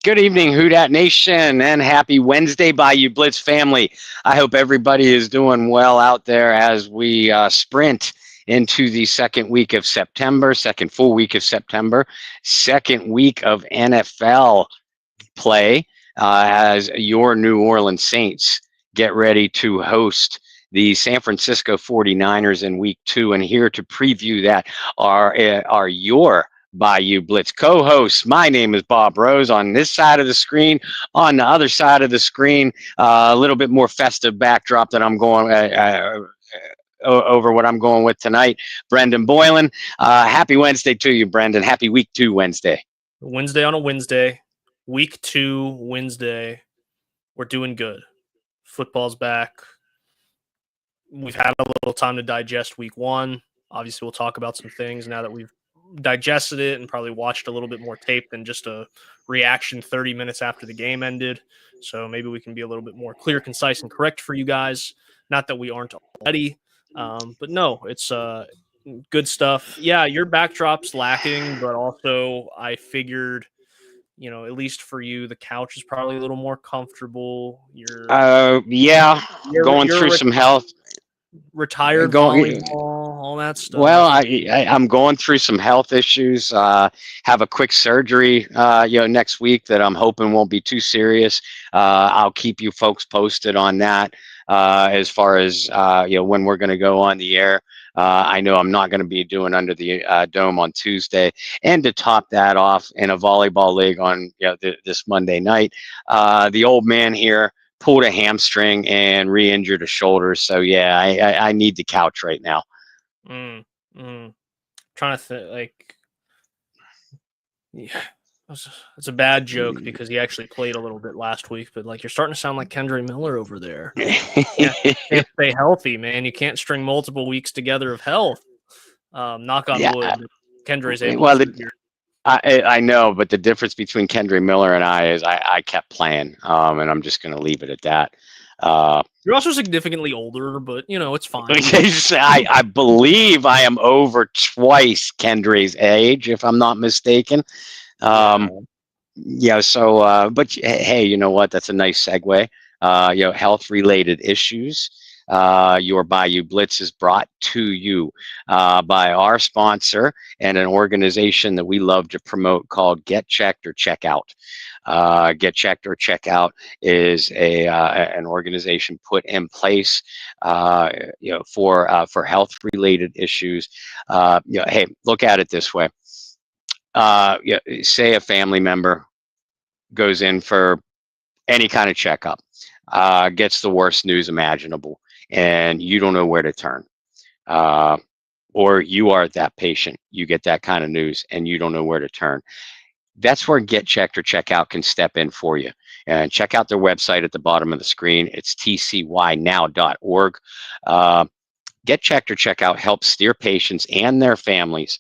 Good evening, Houdat Nation, and happy Wednesday, Bayou Blitz family. I hope everybody is doing well out there as we sprint into the second week of September, second full week of September, second week of NFL play as your New Orleans Saints get ready to host the San Francisco 49ers in week 2. And here to preview that are your Bayou Blitz co-hosts. My name is Bob Rose on this side of the screen. On the other side of the screen, a little bit more festive backdrop that I'm going over what I'm going with tonight. Brendan Boylan. Happy Wednesday to you, Brendan. Happy week 2 Wednesday. Wednesday on a Wednesday, week 2 Wednesday. We're doing good. Football's back. We've had a little time to digest week 1. Obviously, we'll talk about some things now that we've digested it and probably watched a little bit more tape than just a reaction 30 minutes after the game ended. So maybe we can be a little bit more clear, concise, and correct for you guys. Not that we aren't already, but no, it's good stuff. Yeah, your backdrop's lacking, but also I figured, at least for you, the couch is probably a little more comfortable. Going through some health. Retired volleyball, all that stuff. Well, I'm going through some health issues. Have a quick surgery, next week that I'm hoping won't be too serious. I'll keep you folks posted on that as far as when we're going to go on the air. I know I'm not going to be doing Under the Dome on Tuesday, and to top that off, in a volleyball league on this Monday night, the old man here pulled a hamstring and re-injured a shoulder. So yeah, I need the couch right now. Trying to think, it's a bad joke because he actually played a little bit last week, but you're starting to sound like Kendra Miller over there. You can't stay healthy, man. You can't string multiple weeks together of health. Knock on wood. Kendra's able to. I know, but the difference between Kendra Miller and I is I kept playing, and I'm just going to leave it at that. You're also significantly older, but it's fine. I believe I am over twice Kendra's age, if I'm not mistaken. But hey, you know what? That's a nice segue. Health-related issues. Your Bayou Blitz is brought to you by our sponsor and an organization that we love to promote called Get Checked or Check Out. Get Checked or Check Out is an organization put in place for health-related issues. Hey, look at it this way. Say a family member goes in for any kind of checkup, gets the worst news imaginable, and you don't know where to turn. Or you are that patient, you get that kind of news and you don't know where to turn. That's where Get Checked or Check Out can step in for you. And check out their website at the bottom of the screen. It's tcynow.org. Get Checked or Check Out helps steer patients and their families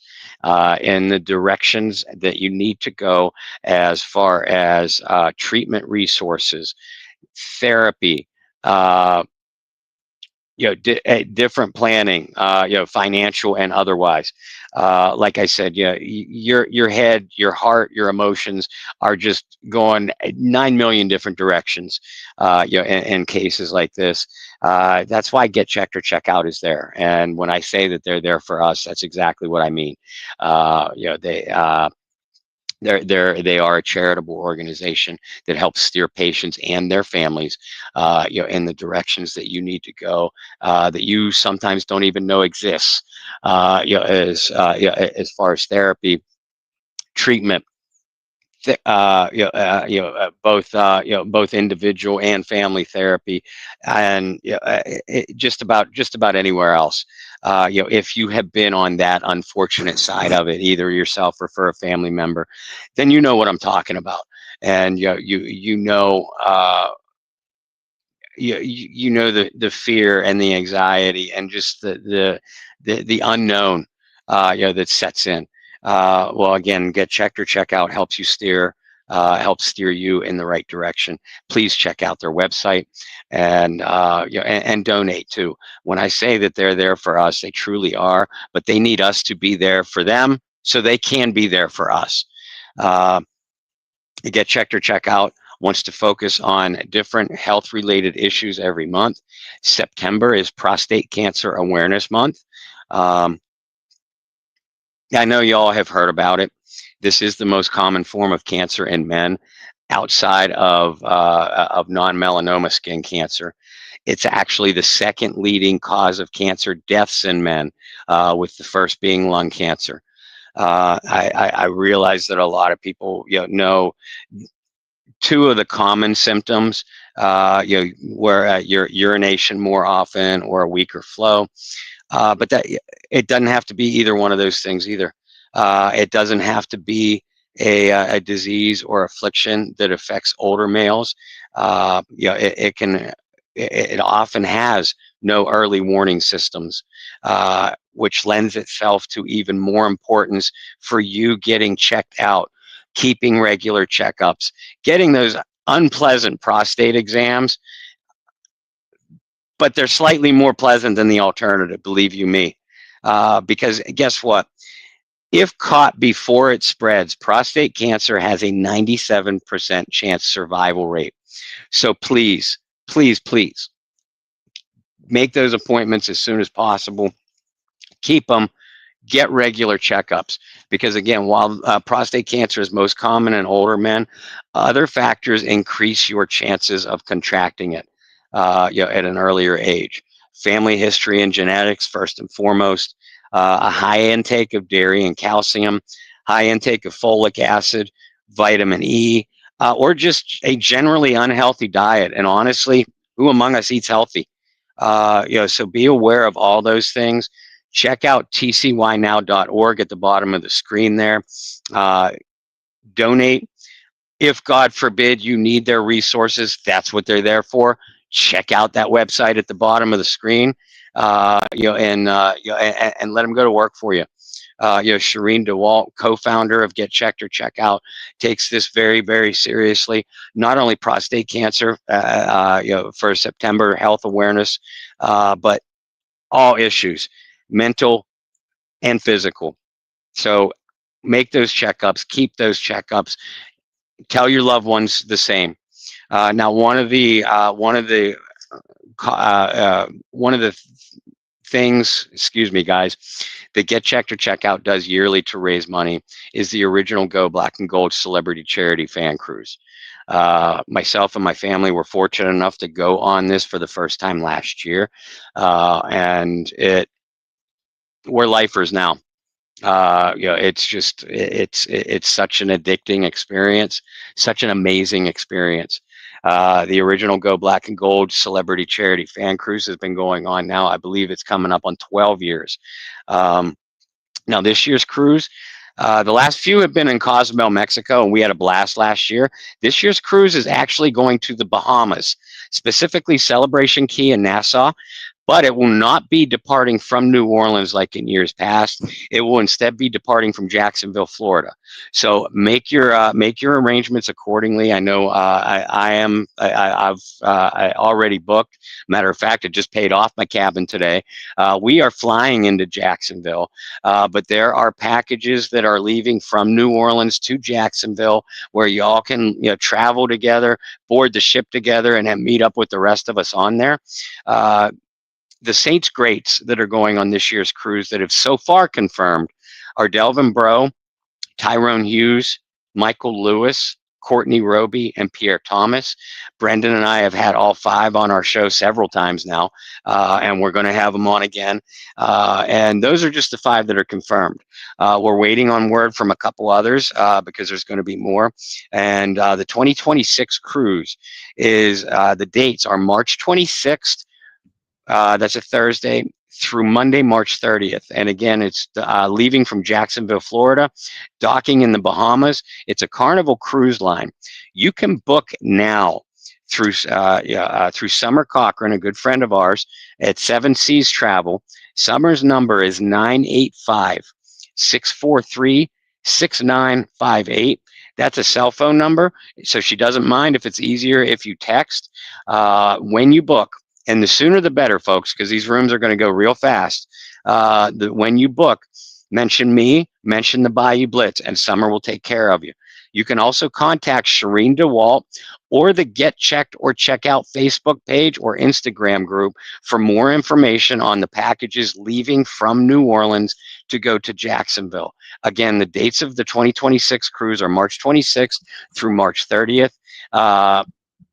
in the directions that you need to go as far as treatment resources, therapy, different planning, financial and otherwise. Like I said, your head, your heart, your emotions are just going 9 million different directions. In cases like this, that's why Get Checked or Check Out is there. And when I say that they're there for us, that's exactly what I mean. They are a charitable organization that helps steer patients and their families, in the directions that you need to go, that you sometimes don't even know exists, as far as therapy, treatment, both individual and family therapy, and just about anywhere else. If you have been on that unfortunate side of it, either yourself or for a family member, then you know what I'm talking about, and you know the fear and the anxiety and just the unknown that sets in. Well, again, Get Checked or Check Out helps you help steer you in the right direction. Please check out their website and and donate too. When I say that they're there for us, they truly are, but they need us to be there for them so they can be there for us. Get Checked or Check Out wants to focus on different health related issues every month. September is Prostate Cancer Awareness Month. Um, I know y'all have heard about it. This is the most common form of cancer in men outside of non-melanoma skin cancer. It's actually the second leading cause of cancer deaths in men, with the first being lung cancer. I realize that a lot of people know two of the common symptoms, where your urination more often or a weaker flow. But that it doesn't have to be either one of those things either. It doesn't have to be a disease or affliction that affects older males. It can. It often has no early warning systems, which lends itself to even more importance for you getting checked out, keeping regular checkups, getting those unpleasant prostate exams, but they're slightly more pleasant than the alternative, believe you me. Because guess what? If caught before it spreads, prostate cancer has a 97% chance survival rate. So please, please, please make those appointments as soon as possible. Keep them. Get regular checkups, because again, while prostate cancer is most common in older men, other factors increase your chances of contracting it at an earlier age. Family history and genetics, first and foremost. A high intake of dairy and calcium, high intake of folic acid, vitamin E, or just a generally unhealthy diet. And honestly, who among us eats healthy? So be aware of all those things. Check out tcynow.org at the bottom of the screen there. Donate. If, God forbid, you need their resources, that's what they're there for. Check out that website at the bottom of the screen, and let them go to work for you. Shireen DeWalt, co-founder of Get Checked or Check Out, takes this very, very seriously. Not only prostate cancer, for September health awareness, but all issues, mental and physical. So make those checkups, keep those checkups. Tell your loved ones the same. Now, one of the things, excuse me, guys, that Get Checked or Check Out does yearly to raise money is the original Go Black and Gold Celebrity Charity Fan Cruise. Myself and my family were fortunate enough to go on this for the first time last year, and we're lifers now. It's such an addicting experience, such an amazing experience. The original Go Black and Gold Celebrity Charity Fan Cruise has been going on now. I believe it's coming up on 12 years. Now, this year's cruise, the last few have been in Cozumel, Mexico, and we had a blast last year. This year's cruise is actually going to the Bahamas, specifically Celebration Key in Nassau. But it will not be departing from New Orleans like in years past. It will instead be departing from Jacksonville, Florida. So make your arrangements accordingly. I know I've already booked. Matter of fact, I just paid off my cabin today. We are flying into Jacksonville, but there are packages that are leaving from New Orleans to Jacksonville where y'all can travel together, board the ship together, and then meet up with the rest of us on there. The Saints greats that are going on this year's cruise that have so far confirmed are Delvin Breaux, Tyrone Hughes, Michael Lewis, Courtney Roby, and Pierre Thomas. Brendan and I have had all five on our show several times now, and we're going to have them on again. And those are just the five that are confirmed. We're waiting on word from a couple others because there's going to be more. And the 2026 cruise is, the dates are March 26th. That's a Thursday through Monday, March 30th. And again, it's leaving from Jacksonville, Florida, docking in the Bahamas. It's a Carnival cruise line. You can book now through Summer Cochran, a good friend of ours, at Seven Seas Travel. Summer's number is 985-643-6958. That's a cell phone number, so she doesn't mind if it's easier if you text when you book. And the sooner the better, folks, because these rooms are going to go real fast. When you book, mention me, mention the Bayou Blitz, and Summer will take care of you. You can also contact Shireen DeWalt or the Get Checked or Check Out Facebook page or Instagram group for more information on the packages leaving from New Orleans to go to Jacksonville. Again, the dates of the 2026 cruise are March 26th through March 30th.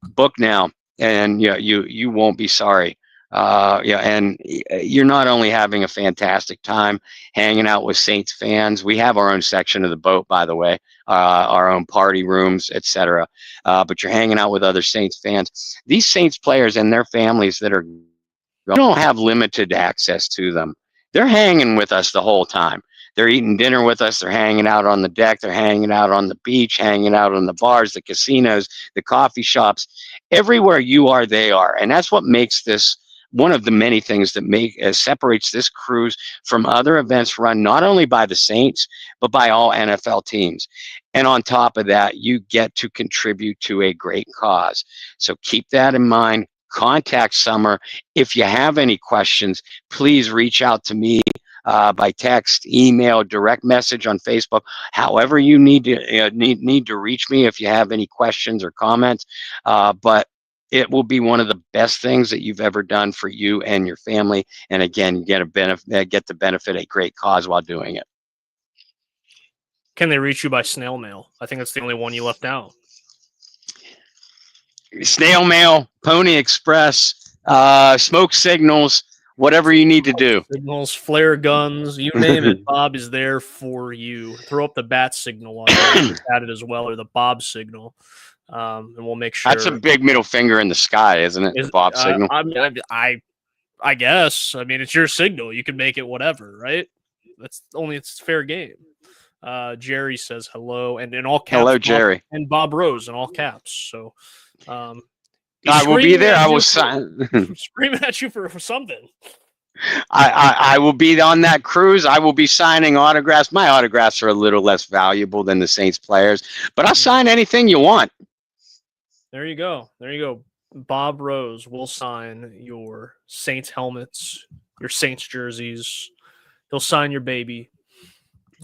Book now, and you won't be sorry. And you're not only having a fantastic time hanging out with Saints fans. We have our own section of the boat, by the way, our own party rooms, etc. But you're hanging out with other Saints fans. These Saints players and their families that are don't have limited access to them. They're hanging with us the whole time. They're eating dinner with us. They're hanging out on the deck. They're hanging out on the beach, hanging out on the bars, the casinos, the coffee shops. Everywhere you are, they are. And that's what makes this one of the many things that separates this cruise from other events run not only by the Saints, but by all NFL teams. And on top of that, you get to contribute to a great cause. So keep that in mind. Contact Summer. If you have any questions, please reach out to me by text, email, direct message on Facebook. However you need to reach me if you have any questions or comments. But it will be one of the best things that you've ever done for you and your family. And again, you get the benefit a great cause while doing it. Can they reach you by snail mail? I think that's the only one you left out. Snail mail, Pony Express, smoke signals, whatever you need to do. Signals, flare guns, you name it. Bob is there for you. Throw up the bat signal on at it as well, or the Bob signal, and we'll make sure. That's a big middle finger in the sky, isn't it? The Bob signal. I guess. I mean, it's your signal. You can make it whatever, right? It's fair game. Jerry says hello, and in all caps. Hello, Jerry. And Bob Rose in all caps. So. I will be there. I will screaming at you for something. I will be on that cruise. I will be signing autographs. My autographs are a little less valuable than the Saints players, but I'll sign anything you want. There you go. Bob Rose will sign your Saints helmets, your Saints jerseys. He'll sign your baby.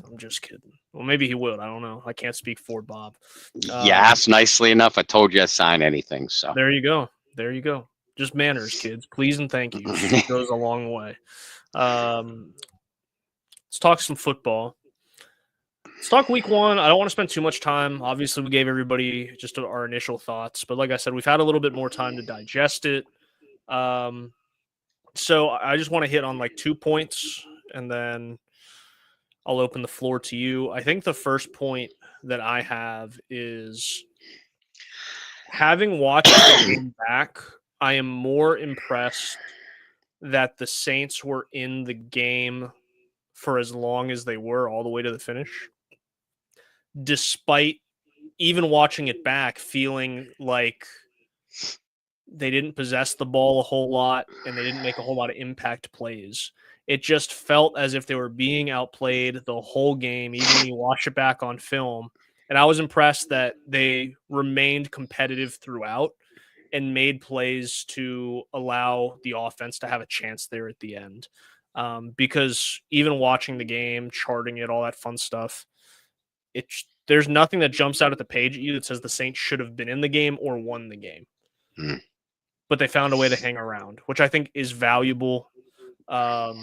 I'm just kidding. Well, maybe he will. I don't know. I can't speak for Bob. You asked nicely enough. I told you I'd sign anything. So there you go. Just manners, kids. Please and thank you. It goes a long way. Let's talk some football. Let's talk week one. I don't want to spend too much time. Obviously, we gave everybody just our initial thoughts. But like I said, we've had a little bit more time to digest it. So I just want to hit on like 2 points, and then I'll open the floor to you. I think the first point that I have is having watched the game back, I am more impressed that the Saints were in the game for as long as they were, all the way to the finish, despite even watching it back feeling like they didn't possess the ball a whole lot and they didn't make a whole lot of impact plays. It just felt as if they were being outplayed the whole game, even when you watch it back on film. And I was impressed that they remained competitive throughout and made plays to allow the offense to have a chance there at the end. Because even watching the game, charting it, all that fun stuff, there's nothing that jumps out at the page at you that says the Saints should have been in the game or won the game. But they found a way to hang around, which I think is valuable. The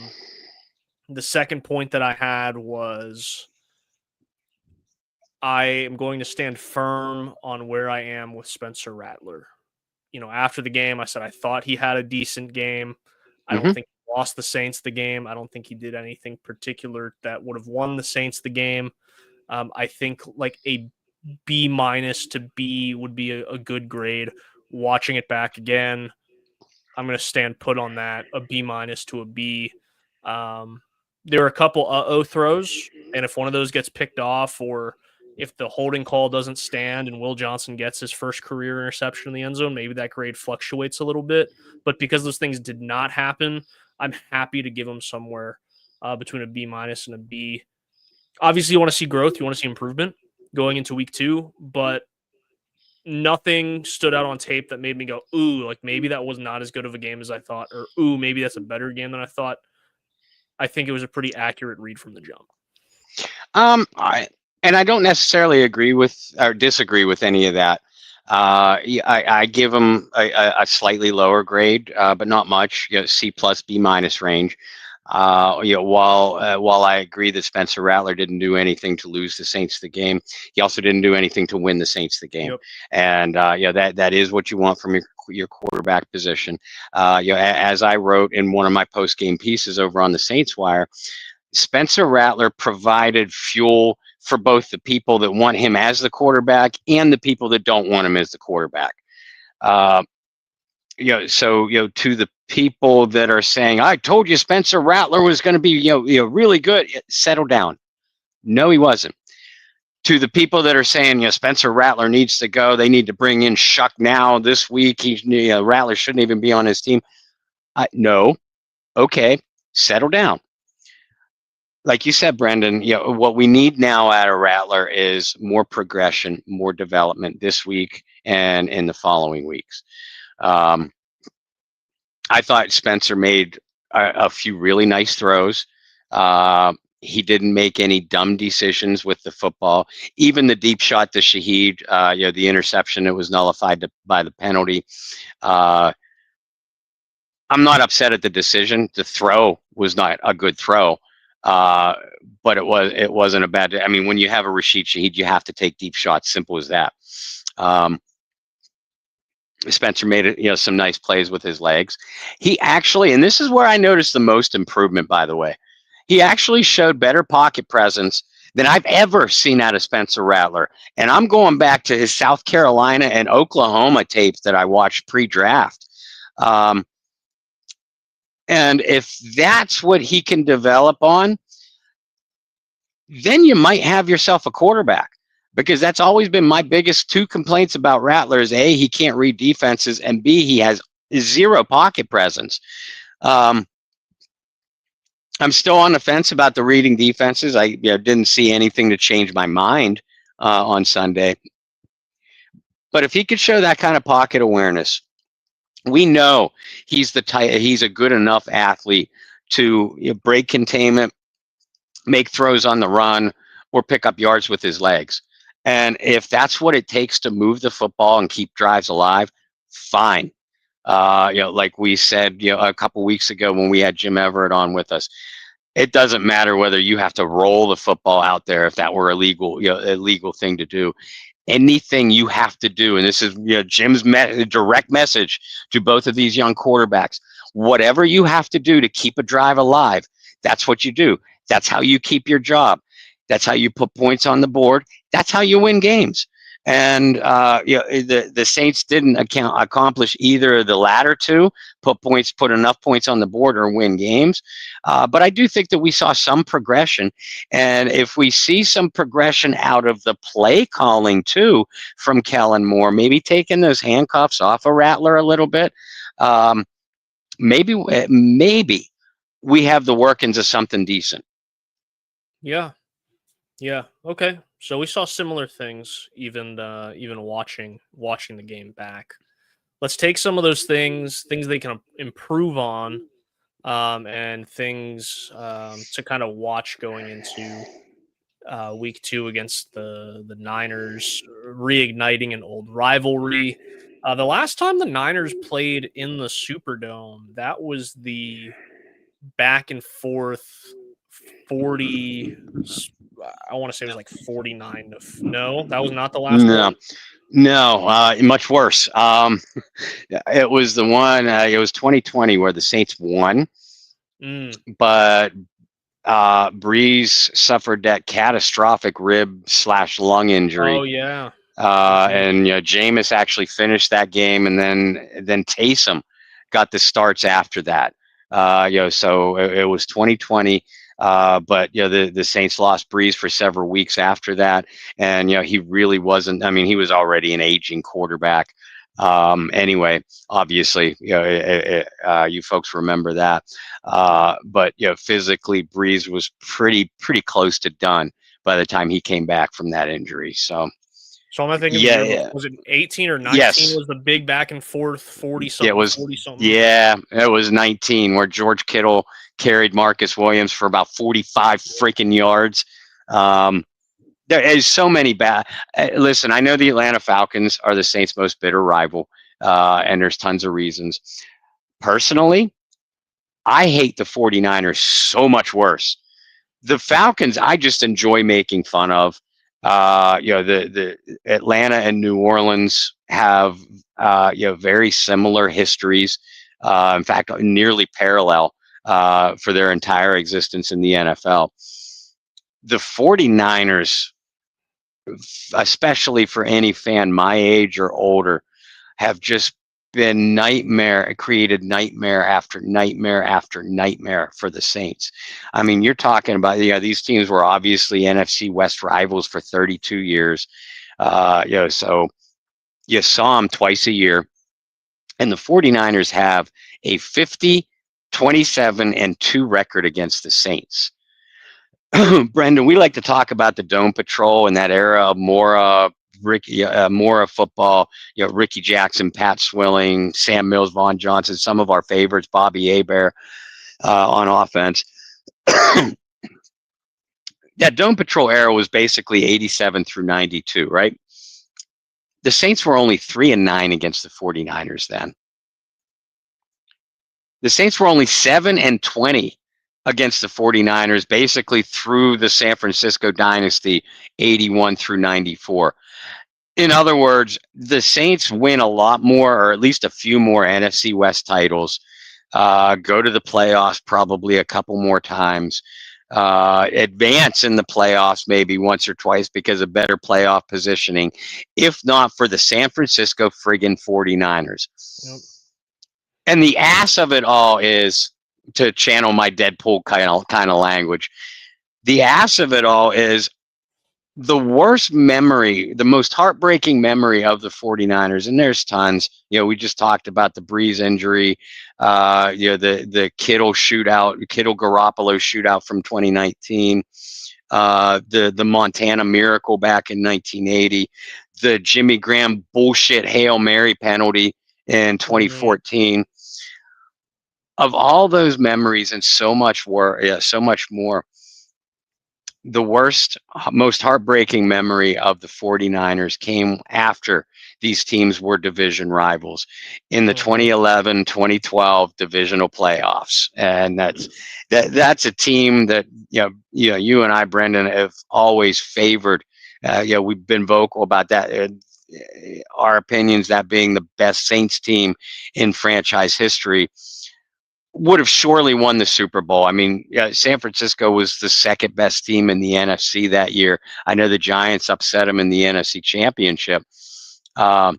second point that I had was I am going to stand firm on where I am with Spencer Rattler. After the game, I said I thought he had a decent game. I don't think he lost the Saints the game. I don't think he did anything particular that would have won the Saints the game. I think like a B- to B would be a good grade. Watching it back again, I'm going to stand put on that, a B- to a B. There were a couple throws, and if one of those gets picked off, or if the holding call doesn't stand and Will Johnson gets his first career interception in the end zone, maybe that grade fluctuates a little bit. But because those things did not happen, I'm happy to give him somewhere between a B- and a B. Obviously, you want to see growth. You want to see improvement going into week 2, but nothing stood out on tape that made me go, ooh, like maybe that was not as good of a game as I thought, or ooh, maybe that's a better game than I thought. I think it was a pretty accurate read from the jump. And I don't necessarily agree with or disagree with any of that. Yeah, I give him a slightly lower grade, but not much. C plus B minus range. While I agree that Spencer Rattler didn't do anything to lose the Saints the game, he also didn't do anything to win the Saints the game. Yep. And that is what you want from your quarterback position. As I wrote in one of my post game pieces over on the Saints Wire, Spencer Rattler provided fuel for both the people that want him as the quarterback and the people that don't want him as the quarterback. Uh, to the people that are saying, "I told you Spencer Rattler was going to be, really good," settle down. No, he wasn't. To the people that are saying, Spencer Rattler needs to go, they need to bring in Shuck now this week. Rattler shouldn't even be on his team. No, okay, settle down. Like you said, Brendan, what we need now out of Rattler is more progression, more development this week and in the following weeks. I thought Spencer made a few really nice throws. He didn't make any dumb decisions with the football. Even the deep shot to Shaheed, the interception that was nullified by the penalty. I'm not upset at the decision. The throw was not a good throw. But it wasn't a bad. I mean, when you have a Rashid Shaheed, you have to take deep shots. Simple as that. Spencer made some nice plays with his legs. He actually, and this is where I noticed the most improvement, by the way, he actually showed better pocket presence than I've ever seen out of Spencer Rattler. And I'm going back to his South Carolina and Oklahoma tapes that I watched pre-draft. And if that's what he can develop on, then you might have yourself a quarterback, because that's always been my biggest two complaints about Rattler is A, he can't read defenses, and B, he has zero pocket presence. I'm still on the fence about the reading defenses. I didn't see anything to change my mind on Sunday. But if he could show that kind of pocket awareness, we know he's a good enough athlete to break containment, make throws on the run, or pick up yards with his legs. And if that's what it takes to move the football and keep drives alive, fine. Like we said, a couple weeks ago when we had Jim Everett on with us, it doesn't matter whether you have to roll the football out there if that were a legal thing to do. Anything you have to do, and this is Jim's direct message to both of these young quarterbacks, whatever you have to do to keep a drive alive, that's what you do. That's how you keep your job. That's how you put points on the board. That's how you win games. And the Saints didn't accomplish either of the latter two, put enough points on the board or win games. But I do think that we saw some progression. And if we see some progression out of the play calling too from Kellen Moore, maybe taking those handcuffs off of Rattler a little bit, maybe we have the workings of something decent. Yeah. Okay. So we saw similar things, even watching the game back. Let's take some of those things they can improve on, and things to kind of watch going into week 2 against the Niners, reigniting an old rivalry. The last time the Niners played in the Superdome, that was the back and forth 40. I want to say it was like 49 to no. That was not the last one. No, much worse. It was the one. It was 2020 where the Saints won, but Breeze suffered that catastrophic rib/lung injury. Oh yeah. And Jameis actually finished that game, and then Taysom got the starts after that. So it was 2020. But the Saints lost Breeze for several weeks after that, and he really wasn't. I mean, he was already an aging quarterback. Anyway, obviously, you folks remember that. But physically, Breeze was pretty close to done by the time he came back from that injury. So am I thinking? Was it 18 or 19? Yes. Was the big back and forth 40 something? It was 40 something. Yeah, it was 19 where George Kittle carried Marcus Williams for about 45 freaking yards. There is so many bad. Listen, I know the Atlanta Falcons are the Saints' most bitter rival, and there's tons of reasons. Personally, I hate the 49ers so much worse. The Falcons, I just enjoy making fun of. The Atlanta and New Orleans have very similar histories. In fact, nearly parallel for their entire existence in the NFL. The 49ers, especially for any fan my age or older, have just been created nightmare after nightmare after nightmare for the Saints. I mean, you're talking about, these teams were obviously NFC West rivals for 32 years. So you saw them twice a year. And the 49ers have a 50, 27, and 2 record against the Saints. Brendan, we like to talk about the Dome Patrol and that era of Mora football, Ricky Jackson, Pat Swilling, Sam Mills, Vaughn Johnson, some of our favorites, Bobby Hebert on offense. That Dome Patrol era was basically 87 through 92, right? The Saints were only 3-9 against the 49ers then. The Saints were only 7-20 against the 49ers, basically through the San Francisco dynasty, 81 through 94. In other words, the Saints win a lot more, or at least a few more NFC West titles, go to the playoffs probably a couple more times, advance in the playoffs maybe once or twice because of better playoff positioning, if not for the San Francisco friggin' 49ers. Yep. And the ass of it all is, to channel my Deadpool kind of language, the ass of it all is the worst memory, the most heartbreaking memory of the 49ers, and there's tons. We just talked about the Breeze injury, the Kittle shootout, Kittle Garoppolo shootout from 2019, the Montana Miracle back in 1980, the Jimmy Graham bullshit Hail Mary penalty in 2014. Of all those memories and so much more, the worst, most heartbreaking memory of the 49ers came after these teams were division rivals in the 2011-2012 divisional playoffs. And that's a team that, you and I, Brendan, have always favored. We've been vocal about that. Our opinions, that being the best Saints team in franchise history, would have surely won the Super Bowl. I mean, San Francisco was the second best team in the NFC that year. I know the Giants upset them in the NFC Championship. But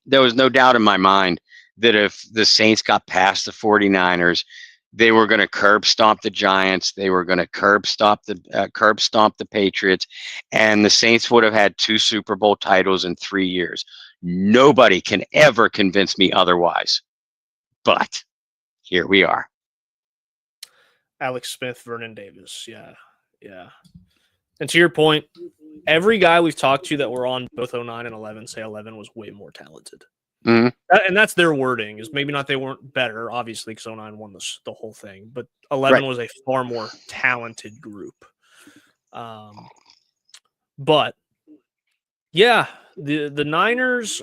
there was no doubt in my mind that if the Saints got past the 49ers, they were going to curb stomp the Giants. They were going to curb stomp the Patriots, and the Saints would have had 2 Super Bowl titles in 3 years. Nobody can ever convince me otherwise. But here we are. Alex Smith, Vernon Davis. Yeah. And to your point, every guy we've talked to that were on both 09 and 11 say 11 was way more talented. Mm-hmm. And that's their wording, is maybe not they weren't better, obviously, because 09 won the whole thing, but 11 was a far more talented group. But, yeah, the Niners,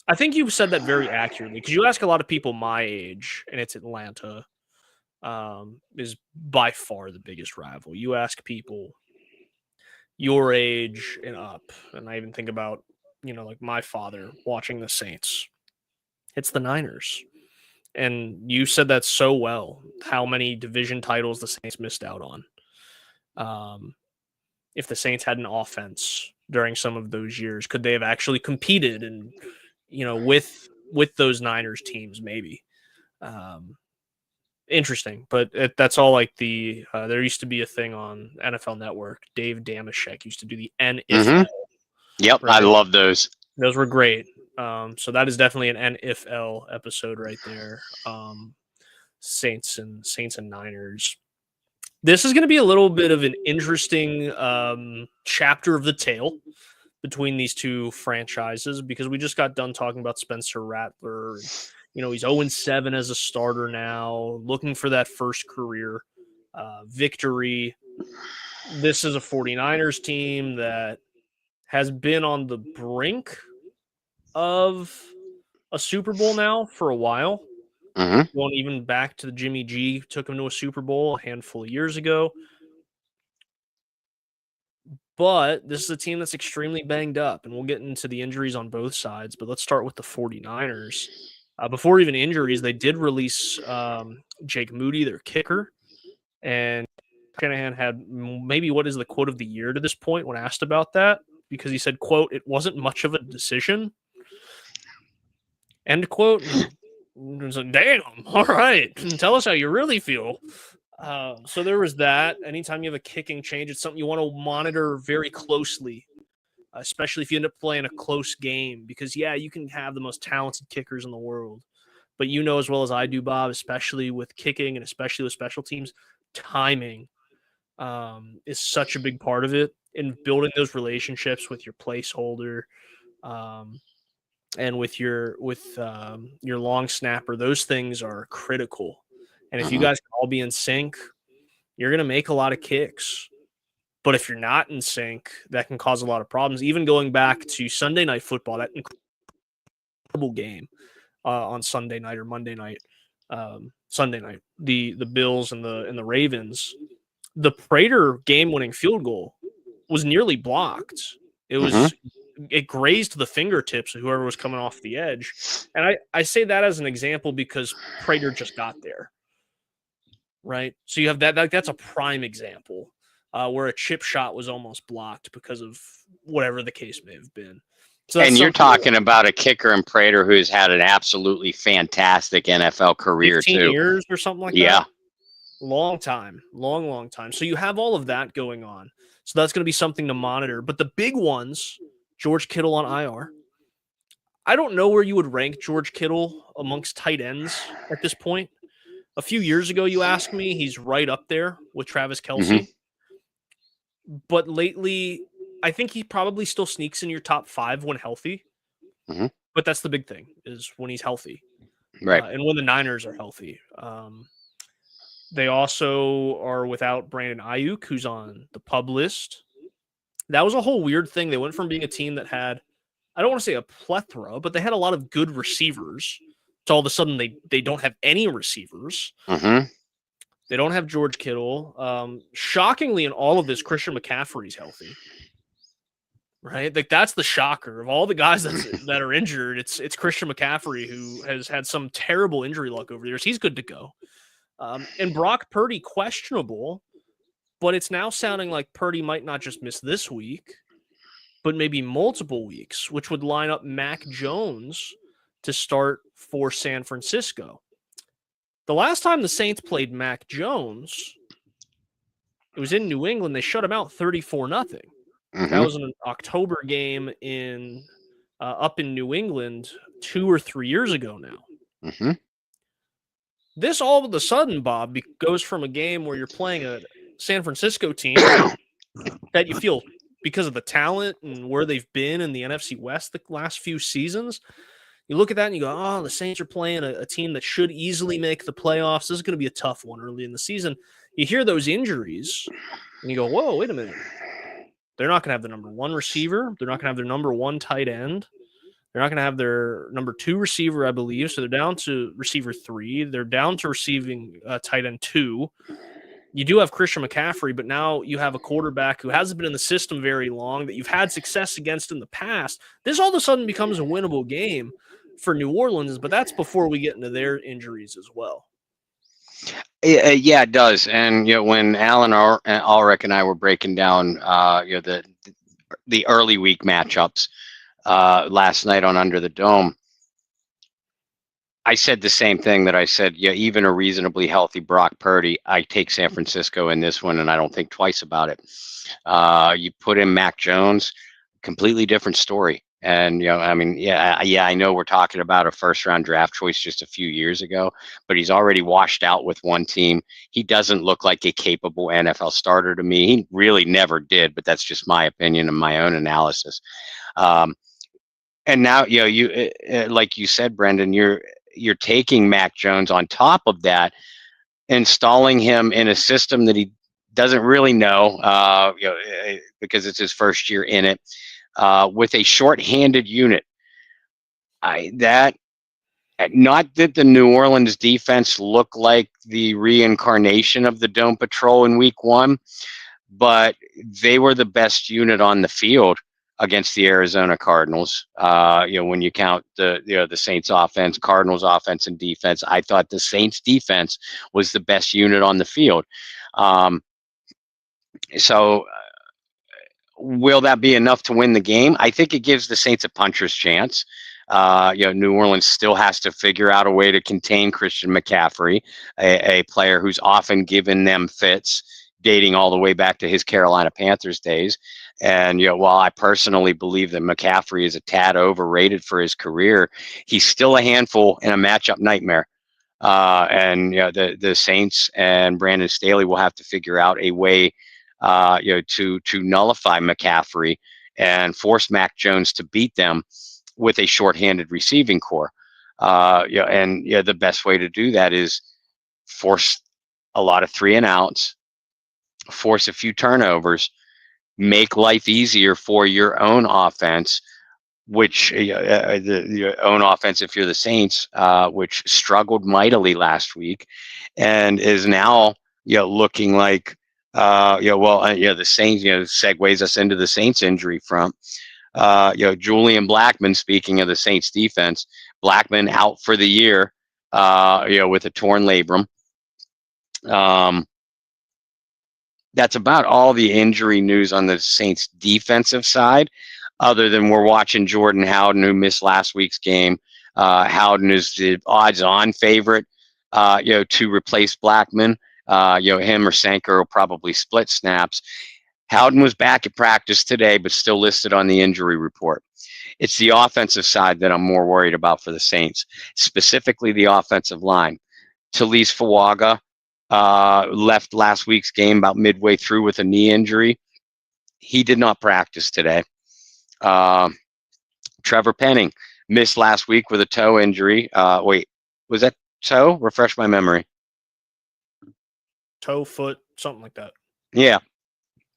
I think you said that very accurately, because you ask a lot of people my age, and it's Atlanta is by far the biggest rival. You ask people your age and up, and I even think about, like my father watching the Saints. It's the Niners. And you said that so well, how many division titles the Saints missed out on. If the Saints had an offense during some of those years, could they have actually competed and, with those Niners teams, maybe? Interesting, but that's all like there used to be a thing on NFL Network. Dave Damashek used to do the NFL. Mm-hmm. Yep, right? I love those. Those were great. So that is definitely an NFL episode right there. Saints and Niners. This is going to be a little bit of an interesting chapter of the tale between these two franchises, because we just got done talking about Spencer Rattler. He's 0-7 as a starter now, looking for that first career victory. this is a 49ers team that has been on the brink of a Super Bowl now for a while. Mm-hmm. Going even back to the Jimmy G took him to a Super Bowl a handful of years ago. But this is a team that's extremely banged up, and we'll get into the injuries on both sides. But let's start with the 49ers. Before even injuries, they did release Jake Moody, their kicker. And Shanahan had maybe what is the quote of the year to this point when asked about that, because he said, quote, "It wasn't much of a decision," end quote. Like, damn, all right, tell us how you really feel. So there was that. Anytime you have a kicking change, it's something you want to monitor very closely, especially if you end up playing a close game, because yeah, you can have the most talented kickers in the world, but you know as well as I do, Bob, especially with kicking and especially with special teams, timing is such a big part of it in building those relationships with your placeholder and with your long snapper. Those things are critical, and if you guys can all be in sync, you're going to make a lot of kicks. But if you're not in sync, that can cause a lot of problems. Even going back to Sunday Night Football, that incredible game on Sunday night or Monday night, Sunday night, the Bills and the Ravens, the Prater game-winning field goal was nearly blocked. It grazed the fingertips of whoever was coming off the edge. And I say that as an example because Prater just got there, right? So you have that's a prime example where a chip shot was almost blocked because of whatever the case may have been. So and you're talking about a kicker in Prater who's had an absolutely fantastic NFL career 15 years or something like that. Yeah. Long time. So you have all of that going on. So that's going to be something to monitor. But the big ones, George Kittle on IR. I don't know where you would rank George Kittle amongst tight ends at this point. A few years ago, you asked me, he's right up there with Travis Kelce. But lately, I think he probably still sneaks in your top 5 when healthy. But that's the big thing, is when he's healthy. Right. And when the Niners are healthy. They also are without Brandon Ayuk, who's on the PUP list. That was a whole weird thing. They went from being a team that had, I don't want to say a plethora, but they had a lot of good receivers. So all of a sudden they don't have any receivers. They don't have George Kittle. Shockingly, in all of this, Christian McCaffrey's healthy. Right? Like that's the shocker. Of all the guys that are injured, it's Christian McCaffrey who has had some terrible injury luck over the years. He's good to go. And Brock Purdy, questionable, but it's now sounding like Purdy might not just miss this week, but maybe multiple weeks, which would line up Mac Jones to start for San Francisco. The last time the Saints played Mac Jones, it was in New England. They shut him out 34-0. That was an October game in up in New England 2 or 3 years ago now. This all of a sudden, Bob, goes from a game where you're playing a San Francisco team that you feel, because of the talent and where they've been in the NFC West the last few seasons, you look at that and you go, oh, the Saints are playing a team that should easily make the playoffs. This is going to be a tough one early in the season. You hear those injuries and you go, whoa, wait a minute. They're not going to have the number 1 receiver. They're not going to have their number 1 tight end. They're not going to have their number 2 receiver, I believe. So they're down to receiver 3. They're down to receiving tight end 2. You do have Christian McCaffrey, but now you have a quarterback who hasn't been in the system very long, that you've had success against in the past. This all of a sudden becomes a winnable game for New Orleans, but that's before we get into their injuries as well. Yeah, it does. And when Alan Ulrich and I were breaking down the early week matchups last night on Under the Dome, I said the same thing that I said. Yeah, even a reasonably healthy Brock Purdy, I take San Francisco in this one, and I don't think twice about it. You put in Mac Jones, completely different story. And I know we're talking about a first-round draft choice just a few years ago, but he's already washed out with one team. He doesn't look like a capable NFL starter to me. He really never did, but that's just my opinion and my own analysis. And now, you like you said, Brendan, you're taking Mac Jones on top of that, installing him in a system that he doesn't really know, because it's his first year in it, with a shorthanded unit. That Not that the New Orleans defense looked like the reincarnation of the Dome Patrol in Week 1, but they were the best unit on the field against the Arizona Cardinals. When you count the Saints offense, Cardinals offense, and defense, I thought the Saints defense was the best unit on the field. So will that be enough to win the game? I think it gives the Saints a puncher's chance. New Orleans still has to figure out a way to contain Christian McCaffrey, a player who's often given them fits, dating all the way back to his Carolina Panthers days. And while I personally believe that McCaffrey is a tad overrated for his career, he's still a handful and a matchup nightmare. And the Saints and Brandon Staley will have to figure out a way, to nullify McCaffrey and force Mac Jones to beat them with a shorthanded receiving core. The best way to do that is force a lot of 3-and-outs, force a few turnovers, make life easier for your own offense, which your own offense, if you're the Saints, which struggled mightily last week and is now looking like the Saints, segues us into the Saints injury front. Julian Blackmon, speaking of the Saints defense, Blackmon out for the year, with a torn labrum. That's about all the injury news on the Saints defensive side, other than we're watching Jordan Howden, who missed last week's game. Howden is the odds-on favorite, to replace Blackmon. Him or Sanker will probably split snaps. Howden was back at practice today, but still listed on the injury report. It's the offensive side that I'm more worried about for the Saints, specifically the offensive line. Talise Fuaga left last week's game about midway through with a knee injury. He did not practice today. Trevor Penning missed last week with a toe injury. Was that toe? Refresh my memory. Toe, foot, something like that. Yeah.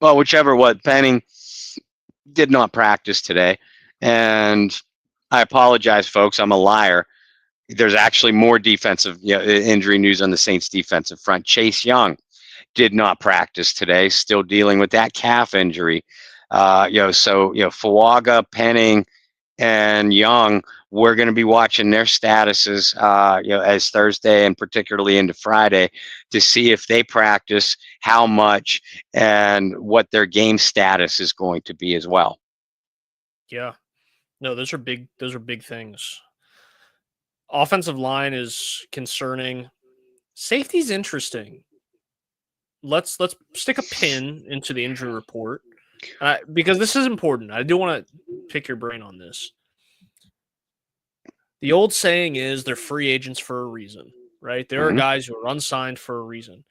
Well, whichever it was, Penning did not practice today. And I apologize, folks. I'm a liar. There's actually more defensive injury news on the Saints defensive front. Chase Young did not practice today, still dealing with that calf injury. Fuaga, Penning, and Young, we're going to be watching their statuses, as Thursday and particularly into Friday, to see if they practice, how much, and what their game status is going to be as well. Yeah, no, those are big things. Offensive line is concerning. Safety's interesting. Let's stick a pin into the injury report, because this is important. I do want to pick your brain on this. The old saying is they're free agents for a reason, right? There are guys who are unsigned for a reason.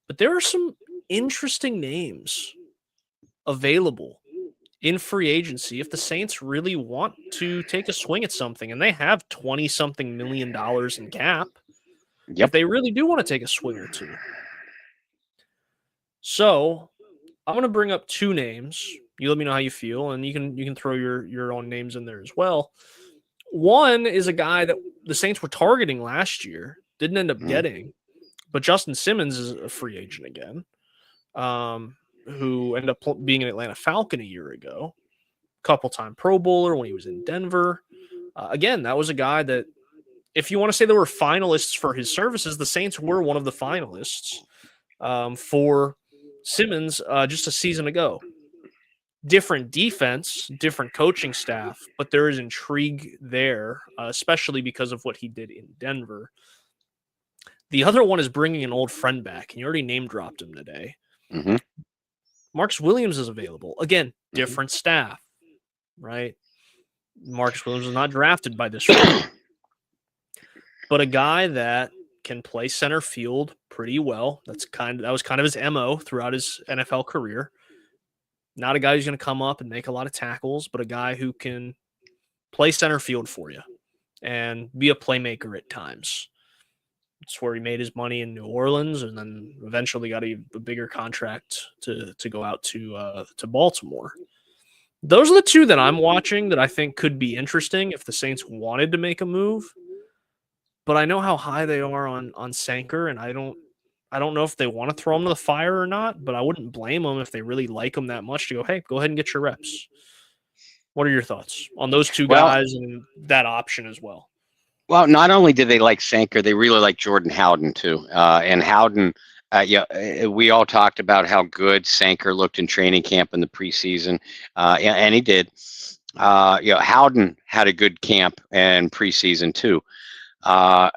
But there are some interesting names available in free agency if the Saints really want to take a swing at something, and they have $20-something million in cap. Yep. If they really do want to take a swing or two. So I'm going to bring up two names. You let me know how you feel, and you can throw your own names in there as well. One is a guy that the Saints were targeting last year, didn't end up getting, but Justin Simmons is a free agent again, who ended up being an Atlanta Falcon a year ago, couple-time Pro Bowler when he was in Denver. Again, that was a guy that, if you want to say there were finalists for his services, the Saints were one of the finalists for Simmons just a season ago. Different defense, different coaching staff, but there is intrigue there, especially because of what he did in Denver. The other one is bringing an old friend back, and you already name-dropped him today. Marcus Williams is available. Again, different staff, right? Marcus Williams was not drafted by this round, but a guy that can play center field pretty well. That was kind of his MO throughout his NFL career. Not a guy who's going to come up and make a lot of tackles, but a guy who can play center field for you and be a playmaker at times. It's where he made his money in New Orleans, and then eventually got a bigger contract to go out to Baltimore. Those are the two that I'm watching that I think could be interesting if the Saints wanted to make a move. But I know how high they are on Sanker, and I don't know if they want to throw him to the fire or not. But I wouldn't blame them if they really like him that much to go, hey, go ahead and get your reps. What are your thoughts on those two guys and that option as well? Well, not only did they like Sanker, they really like Jordan Howden too. And Howden, we all talked about how good Sanker looked in training camp in the preseason, and he did. Howden had a good camp and preseason too. I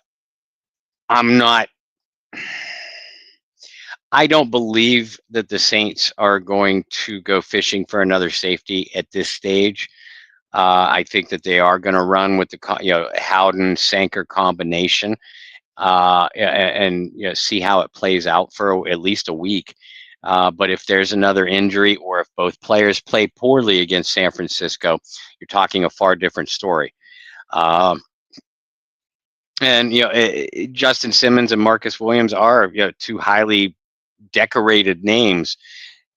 don't believe that the Saints are going to go fishing for another safety at this stage. I think that they are going to run with the Howden Sanker combination, and see how it plays out for at least a week. But if there's another injury, or if both players play poorly against San Francisco, you're talking a far different story. And Justin Simmons and Marcus Williams are two highly decorated names.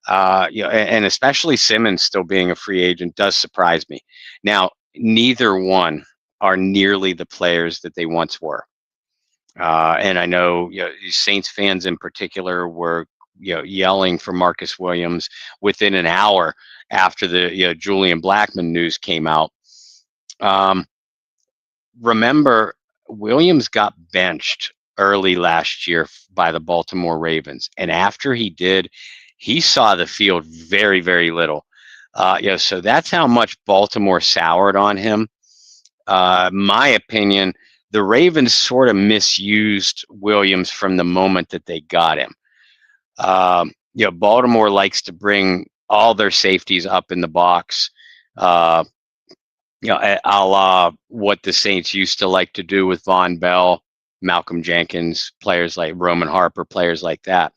And especially Simmons still being a free agent does surprise me. Now, neither one are nearly the players that they once were. And I know Saints fans in particular were yelling for Marcus Williams within an hour after the Julian Blackmon news came out. Remember, Williams got benched early last year by the Baltimore Ravens, and after he did, he saw the field very, very little. So that's how much Baltimore soured on him. My opinion, the Ravens sort of misused Williams from the moment that they got him. Baltimore likes to bring all their safeties up in the box, a la what the Saints used to like to do with Von Bell, Malcolm Jenkins, players like Roman Harper, players like that.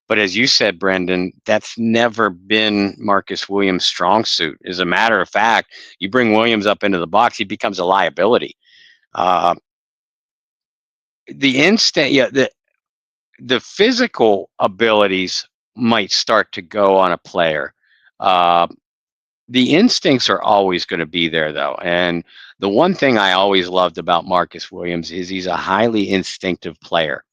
But as you said, Brendan, that's never been Marcus Williams' strong suit. As a matter of fact, you bring Williams up into the box, he becomes a liability. The instinct, the physical abilities might start to go on a player. The instincts are always going to be there, though. And the one thing I always loved about Marcus Williams is he's a highly instinctive player.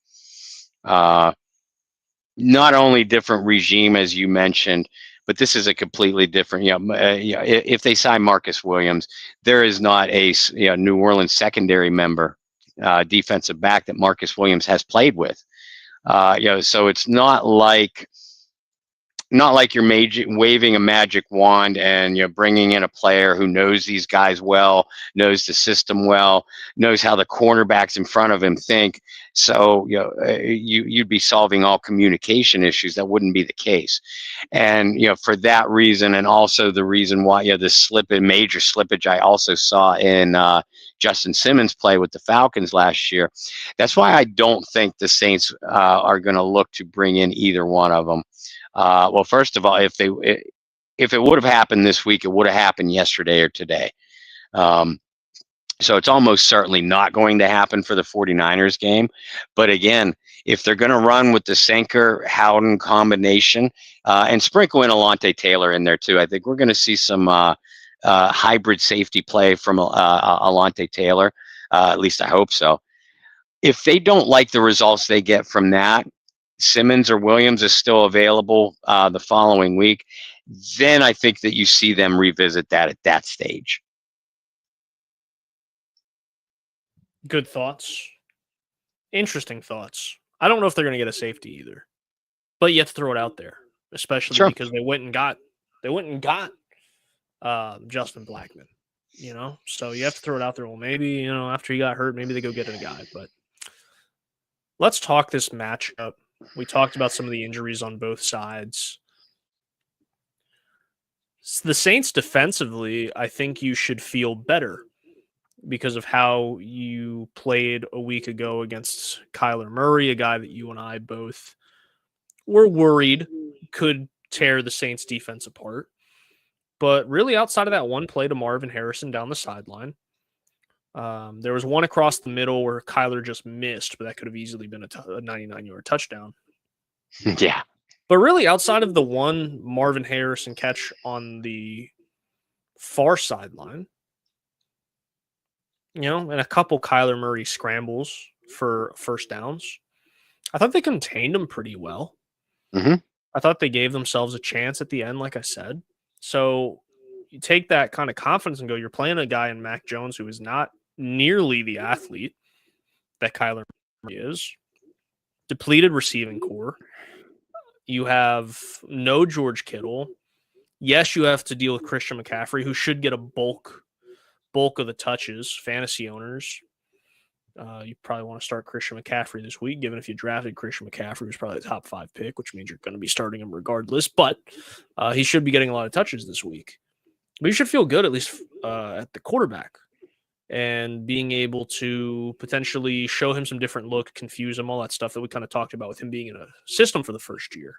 Not only different regime, as you mentioned, but this is a completely different. If they sign Marcus Williams, there is not a New Orleans secondary member, defensive back that Marcus Williams has played with. So it's not like you're waving a magic wand and you're bringing in a player who knows these guys well, knows the system well, knows how the cornerbacks in front of him think. So you'd be solving all communication issues. That wouldn't be the case. And for that reason, and also the reason why the major slippage I also saw in Justin Simmons play with the Falcons last year. That's why I don't think the Saints are going to look to bring in either one of them. Well, first of all, if it would have happened this week, it would have happened yesterday or today. So it's almost certainly not going to happen for the 49ers game. But again, if they're going to run with the Sanker-Howden combination and sprinkle in Alontae Taylor in there too, I think we're going to see some hybrid safety play from Alontae Taylor. At least I hope so. If they don't like the results they get from that, Simmons or Williams is still available the following week, then I think that you see them revisit that at that stage. Good thoughts. Interesting thoughts. I don't know if they're going to get a safety either, but you have to throw it out there, especially because they went and got Justin Blackmon. So you have to throw it out there. Well, maybe after he got hurt, maybe they go get a guy. But let's talk this matchup. We talked about some of the injuries on both sides. The Saints defensively, I think you should feel better because of how you played a week ago against Kyler Murray, a guy that you and I both were worried could tear the Saints defense apart. But really outside of that one play to Marvin Harrison down the sideline, There was one across the middle where Kyler just missed, but that could have easily been a 99-yard touchdown. Yeah. But really, outside of the one Marvin Harrison catch on the far sideline, and a couple Kyler Murray scrambles for first downs, I thought they contained him pretty well. Mm-hmm. I thought they gave themselves a chance at the end, like I said. So you take that kind of confidence and go, you're playing a guy in Mac Jones who is not nearly the athlete that Kyler Murray is. Depleted receiving core. You have no George Kittle. Yes, you have to deal with Christian McCaffrey, who should get a bulk of the touches. Fantasy owners, you probably want to start Christian McCaffrey this week, given if you drafted Christian McCaffrey, who's probably the top 5 pick, which means you're going to be starting him regardless. But he should be getting a lot of touches this week. But you should feel good, at least at the quarterback, and being able to potentially show him some different look, confuse him, all that stuff that we kind of talked about with him being in a system for the first year.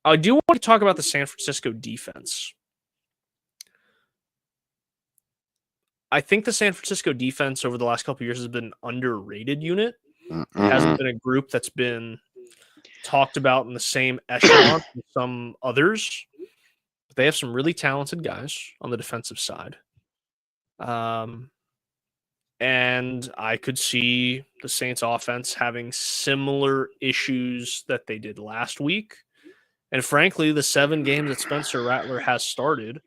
I do want to talk about the San Francisco defense. I think the San Francisco defense over the last couple of years has been an underrated unit. It hasn't been a group that's been talked about in the same echelon as some others. But they have some really talented guys on the defensive side. And I could see the Saints offense having similar issues that they did last week. And frankly, the 7 games that Spencer Rattler has started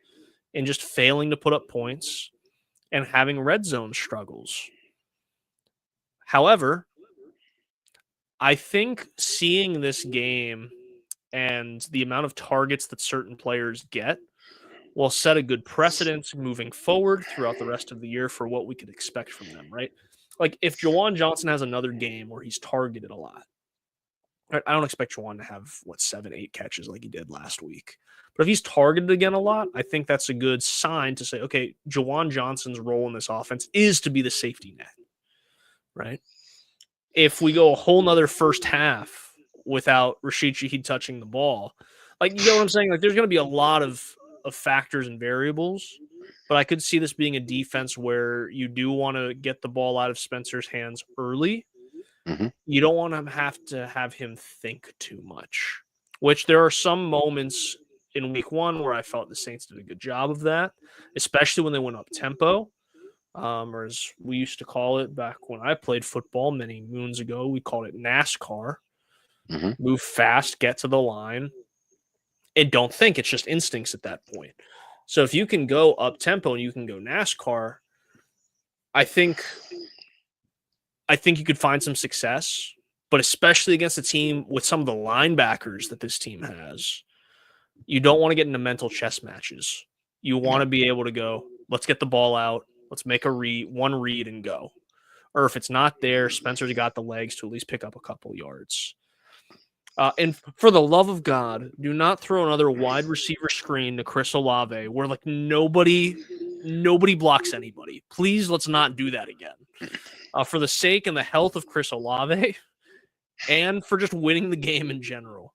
and just failing to put up points and having red zone struggles. However, I think seeing this game and the amount of targets that certain players get will set a good precedent moving forward throughout the rest of the year for what we could expect from them, right? Like if Juwan Johnson has another game where he's targeted a lot, right? I don't expect Juwan to have, 7-8 catches like he did last week. But if he's targeted again a lot, I think that's a good sign to say, okay, Juwan Johnson's role in this offense is to be the safety net, right? If we go a whole nother first half without Rashid Shaheed touching the ball, like, you know what I'm saying? Like, there's going to be a lot of factors and variables, but I could see this being a defense where you do want to get the ball out of Spencer's hands early. Mm-hmm. You don't want to have him think too much, which there are some moments in week 1 where I felt the Saints did a good job of that, especially when they went up tempo, or as we used to call it back when I played football many moons ago, we called it NASCAR. Mm-hmm. Move fast, get to the line, and don't think. It's just instincts at that point. So if you can go up tempo and you can go NASCAR, I think you could find some success, but especially against a team with some of the linebackers that this team has, you don't want to get into mental chess matches. You want to be able to go, let's get the ball out, let's make one read and go. Or if it's not there, Spencer's got the legs to at least pick up a couple yards. And for the love of God, do not throw another wide receiver screen to Chris Olave where nobody blocks anybody. Please, let's not do that again. For the sake and the health of Chris Olave and for just winning the game in general.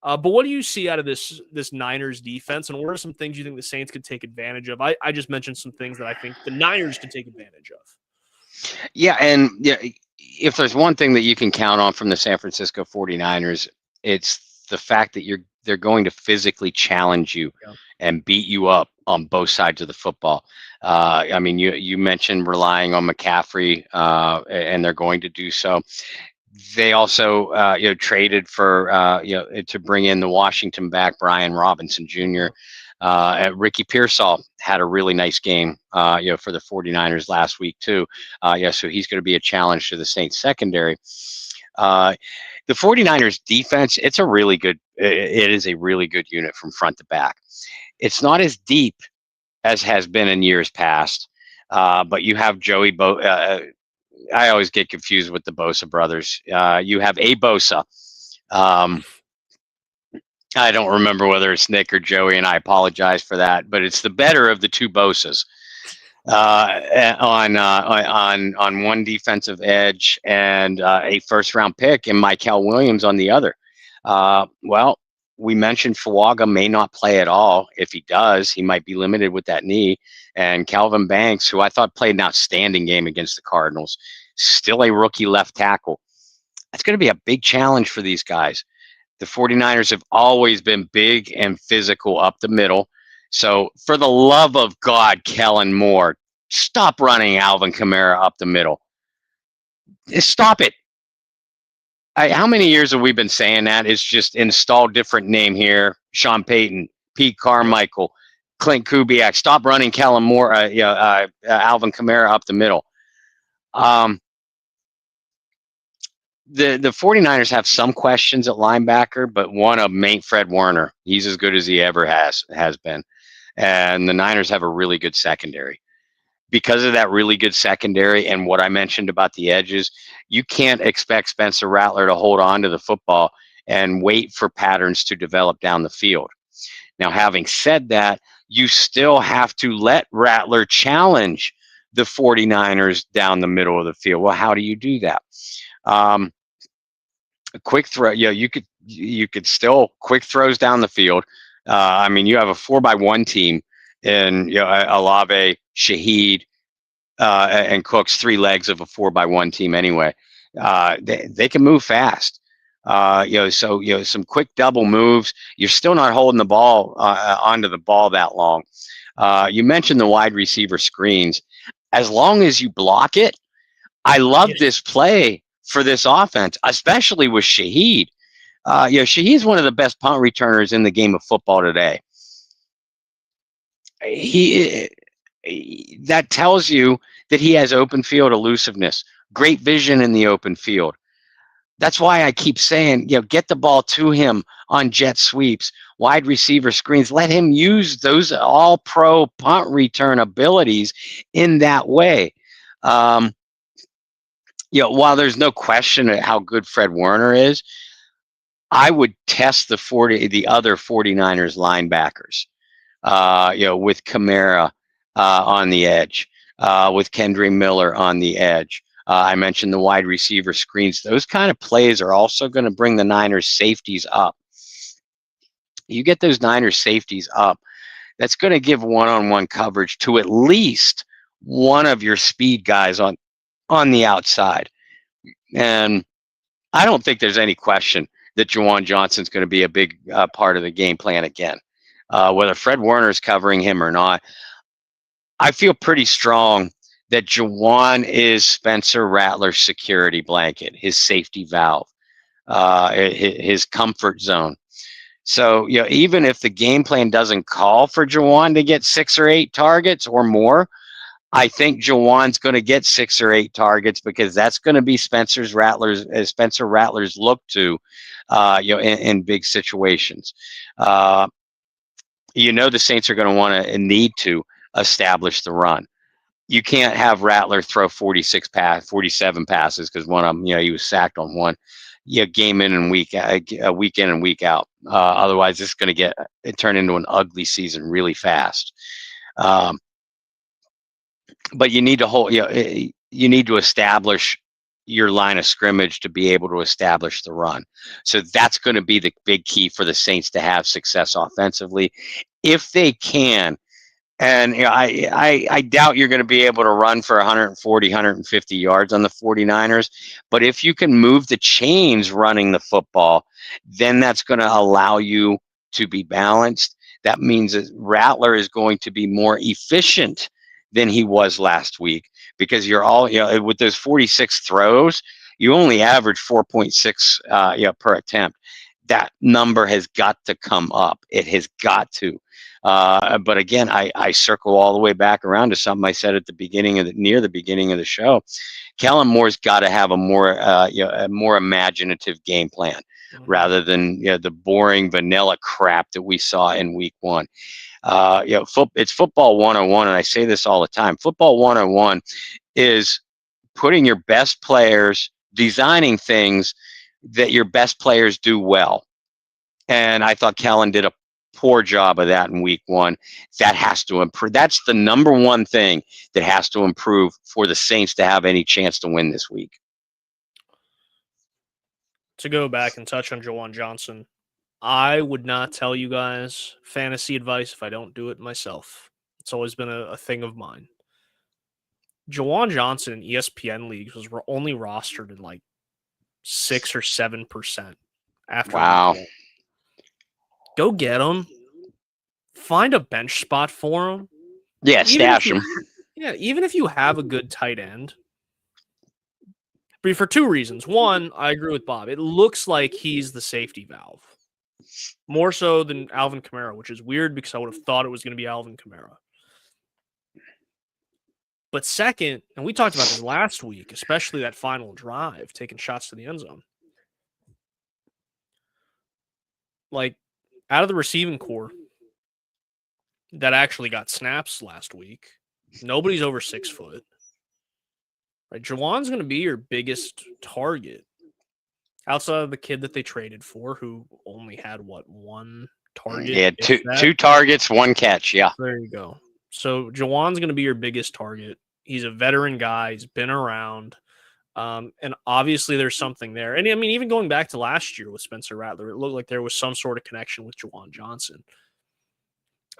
But what do you see out of this Niners defense, and what are some things you think the Saints could take advantage of? I just mentioned some things that I think the Niners could take advantage of. Yeah, and if there's one thing that you can count on from the San Francisco 49ers, it's the fact that they're going to physically challenge you and beat you up on both sides of the football. I mean, you mentioned relying on McCaffrey, and they're going to do so. They also, traded for, to bring in the Washington back, Brian Robinson Jr. Ricky Pearsall had a really nice game, for the 49ers last week too. So he's going to be a challenge to the Saints secondary. The 49ers defense, it is a really good unit from front to back. It's not as deep as has been in years past, but you have Joey I always get confused with the Bosa brothers. You have a Bosa. I don't remember whether it's Nick or Joey, and I apologize for that, but it's the better of the two Bosas on one defensive edge, and a first-round pick in Michael Williams on the other. Well, we mentioned Fuaga may not play at all. If he does, he might be limited with that knee. And Calvin Banks, who I thought played an outstanding game against the Cardinals, still a rookie left tackle. It's going to be a big challenge for these guys. The 49ers have always been big and physical up the middle. So for the love of God, Kellen Moore, stop running Alvin Kamara up the middle. Stop it. How many years have we been saying that? It's just install different name here. Sean Payton, Pete Carmichael, Clint Kubiak. Stop running Kellen Moore, Alvin Kamara up the middle. The 49ers have some questions at linebacker, but one of them ain't Fred Warner. He's as good as he ever has been. And the Niners have a really good secondary. Because of that really good secondary and what I mentioned about the edges, you can't expect Spencer Rattler to hold on to the football and wait for patterns to develop down the field. Now, having said that, you still have to let Rattler challenge the 49ers down the middle of the field. Well, how do you do that? A quick throw, you could still quick throws down the field. I mean, you have a 4x1 team in Olave, Shaheed, and Cook's three legs of a 4x1 team anyway. They can move fast. Some quick double moves. You're still not holding the ball onto the ball that long. You mentioned the wide receiver screens. As long as you block it, I love this play for this offense, especially with Shaheed. Shaheed's one of the best punt returners in the game of football today. That tells you that he has open field elusiveness, great vision in the open field. That's why I keep saying, get the ball to him on jet sweeps, wide receiver screens. Let him use those all-pro punt return abilities in that way. While there's no question at how good Fred Warner is, I would test the other 49ers linebackers. With Kamara on the edge, with Kendry Miller on the edge. I mentioned the wide receiver screens. Those kind of plays are also going to bring the Niners safeties up. You get those Niners safeties up, that's going to give one-on-one coverage to at least one of your speed guys on the outside. And I don't think there's any question that Juwan Johnson's going to be a big part of the game plan again. Whether Fred Warner is covering him or not, I feel pretty strong that Juwan is Spencer Rattler's security blanket, his safety valve, his comfort zone. So, even if the game plan doesn't call for Juwan to get 6 or 8 targets or more, I think Juwan's going to get 6 or 8 targets because that's going to be Spencer Rattler's look to, in big situations. The Saints are going to want to and need to establish the run. You can't have Rattler throw 47 passes because one of them, he was sacked on one. Game in and week in and week out. Otherwise, it's going to turn into an ugly season really fast. But you need to you need to establish your line of scrimmage to be able to establish the run. So that's going to be the big key for the Saints to have success offensively. If they can, and I doubt you're going to be able to run for 140, 150 yards on the 49ers, but if you can move the chains running the football, then that's going to allow you to be balanced. That means that Rattler is going to be more efficient than he was last week because you're all, with those 46 throws, you only average 4.6 per attempt. That number has got to come up. It has got to. But again, I circle all the way back around to something I said at the near the beginning of the show. Kellen Moore's got to have a more imaginative game plan rather than the boring vanilla crap that we saw in week 1. It's football 101, and I say this all the time. Football 101 is putting your best players, designing things that your best players do well. And I thought Kellen did a poor job of that in week 1. That has to improve. That's the number one thing that has to improve for the Saints to have any chance to win this week. To go back and touch on Juwan Johnson, I would not tell you guys fantasy advice if I don't do it myself. It's always been a thing of mine. Jawan Johnson in ESPN leagues was only rostered in like 6 or 7% after Wow. week 1. Go get him. Find a bench spot for him. Yeah, stash him. Yeah, even if you have a good tight end. But for 2 reasons. One, I agree with Bob. It looks like he's the safety valve. More so than Alvin Kamara, which is weird because I would have thought it was going to be Alvin Kamara. But second, and we talked about this last week, especially that final drive, taking shots to the end zone. Like, out of the receiving core that actually got snaps last week, nobody's over 6 foot. Right? Jawan's going to be your biggest target. Outside of the kid that they traded for, who only had, 1 target? Yeah, two targets, 1 catch, yeah. There you go. So Jawan's going to be your biggest target. He's a veteran guy. He's been around. And obviously there's something there. And I mean, even going back to last year with Spencer Rattler, it looked like there was some sort of connection with Jawan Johnson.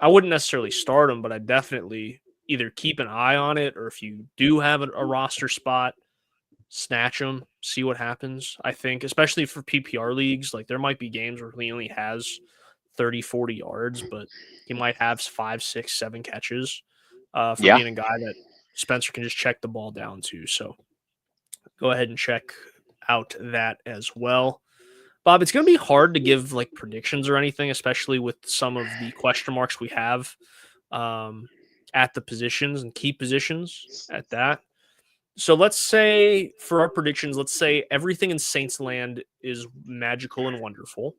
I wouldn't necessarily start him, but I'd definitely either keep an eye on it, or if you do have a roster spot, snatch him, see what happens. I think, especially for PPR leagues, like there might be games where he only has 30, 40 yards, but he might have 5, 6, 7 catches for being a guy that Spencer can just check the ball down to. So go ahead and check out that as well. Bob, it's going to be hard to give like predictions or anything, especially with some of the question marks we have at the positions and key positions at that. So let's say for our predictions, let's say everything in Saints land is magical and wonderful.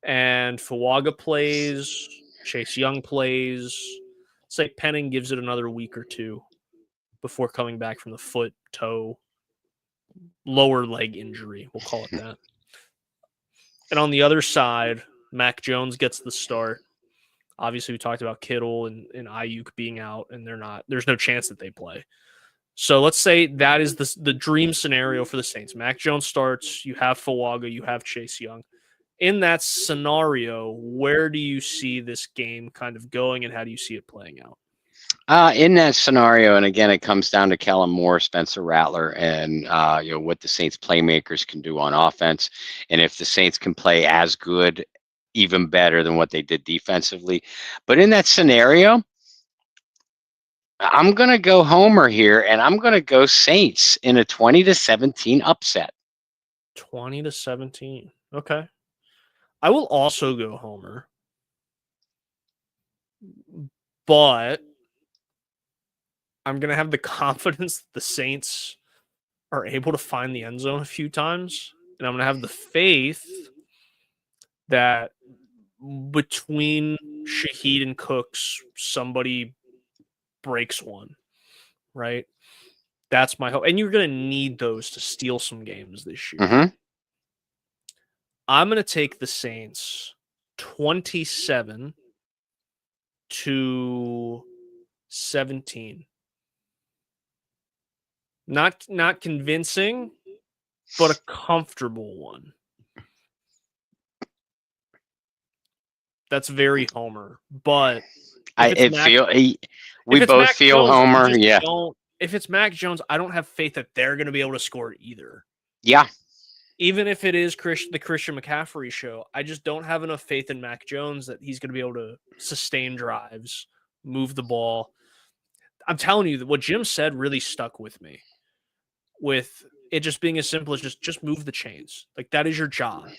And Fuaga plays, Chase Young plays. Say Penning gives it another week or 2 before coming back from the foot, toe, lower leg injury. We'll call it that. And on the other side, Mac Jones gets the start. Obviously, we talked about Kittle and Ayuk being out, and there's no chance that they play. So let's say that is the dream scenario for the Saints. Mac Jones starts, you have Fuaga, you have Chase Young. In that scenario, where do you see this game kind of going, and how do you see it playing out? In that scenario, and again, it comes down to Kellen Moore, Spencer Rattler, and what the Saints playmakers can do on offense, and if the Saints can play as good, even better than what they did defensively. But in that scenario, I'm going to go Homer here, and I'm going to go Saints in a 20-17 upset. 20-17. Okay. I will also go Homer. But I'm going to have the confidence that the Saints are able to find the end zone a few times. And I'm going to have the faith that between Shaheed and Cooks, somebody breaks one, right? That's my hope. And you're going to need those to steal some games this year. Mm-hmm. I'm going to take the Saints 27-17. Not convincing, but a comfortable one. That's very Homer, but we both feel Homer. Yeah. If it's Mac Jones, I don't have faith that they're going to be able to score either. Yeah. Even if it is the Christian McCaffrey show, I just don't have enough faith in Mac Jones that he's going to be able to sustain drives, move the ball. I'm telling you that what Jim said really stuck with me. With it just being as simple as just move the chains. Like, that is your job.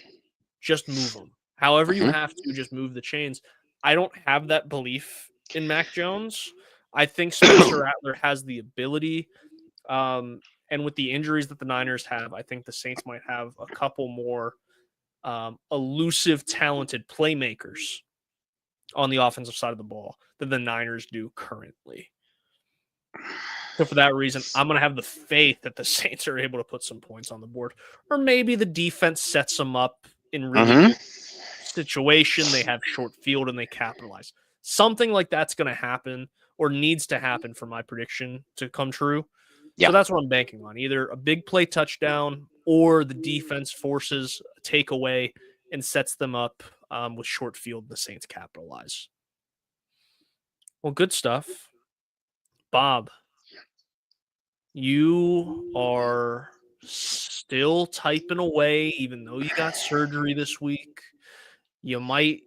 Just move them. However you have to, just move the chains. I don't have that belief in Mac Jones. I think Spencer Rattler has the ability. And with the injuries that the Niners have, I think the Saints might have a couple more elusive, talented playmakers on the offensive side of the ball than the Niners do currently. So for that reason, I'm going to have the faith that the Saints are able to put some points on the board. Or maybe the defense sets them up in really good situation. They have short field and they capitalize. Something like that's going to happen or needs to happen for my prediction to come true. Yeah. So that's what I'm banking on. Either a big play touchdown or the defense forces a takeaway and sets them up with short field. The Saints capitalize. Well, good stuff. Bob, you are still typing away, even though you got surgery this week. You might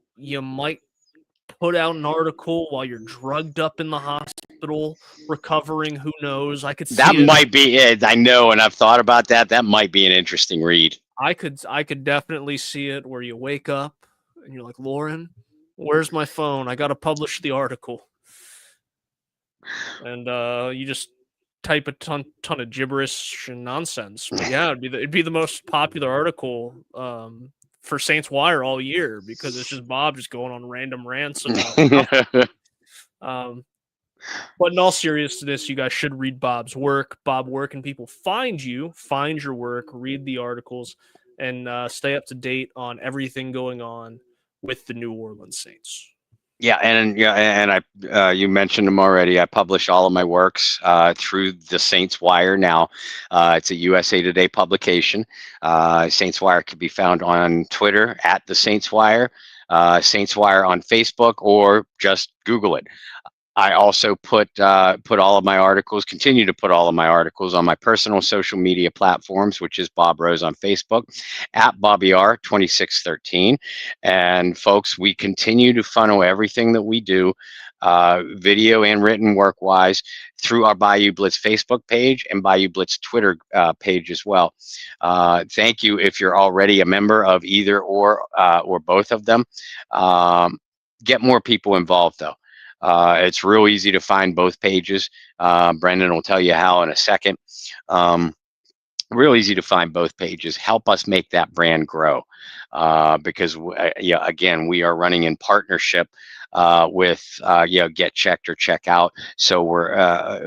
put out an article while you're drugged up in the hospital, recovering. Who knows? I could see That it. might be it. I know, and I've thought about that. That might be an interesting read. I could definitely see it where you wake up and you're like, Lauren, where's my phone? I got to publish the article. And you just type a ton of gibberish and nonsense. But yeah, it'd be the most popular article for Saints Wire all year, because it's just Bob just going on random rants about nothing. But in all seriousness, you guys should read Bob's work. Bob, where can people find you? Find your work, read the articles, and stay up to date on everything going on with the New Orleans Saints. Yeah, and I you mentioned them already. I publish all of my works through the Saints Wire now. It's a USA Today publication. Saints Wire can be found on Twitter at the Saints Wire, Saints Wire on Facebook, or just Google it. I also put all of my articles, continue to put all of my articles on my personal social media platforms, which is Bob Rose on Facebook, at BobbyR2613. And folks, we continue to funnel everything that we do, video and written work-wise, through our Bayou Blitz Facebook page and Bayou Blitz Twitter page as well. Thank you if you're already a member of either or both of them. Get more people involved, though. It's real easy to find both pages. Brendan will tell you how in a second. Real easy to find both pages. Help us make that brand grow, because again, we are running in partnership with Get Checked or Check Out. So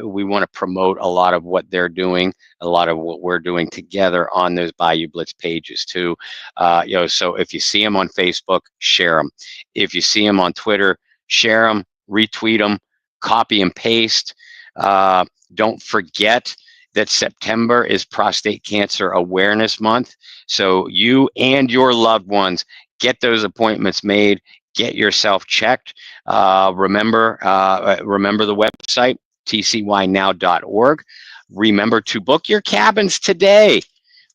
we want to promote a lot of what they're doing, a lot of what we're doing together on those Bayou Blitz pages too. So if you see them on Facebook, share them. If you see them on Twitter, share them. Retweet them, copy and paste. Don't forget that September is Prostate Cancer Awareness Month. So you and your loved ones get those appointments made, get yourself checked. Remember the website, tcynow.org. Remember to book your cabins today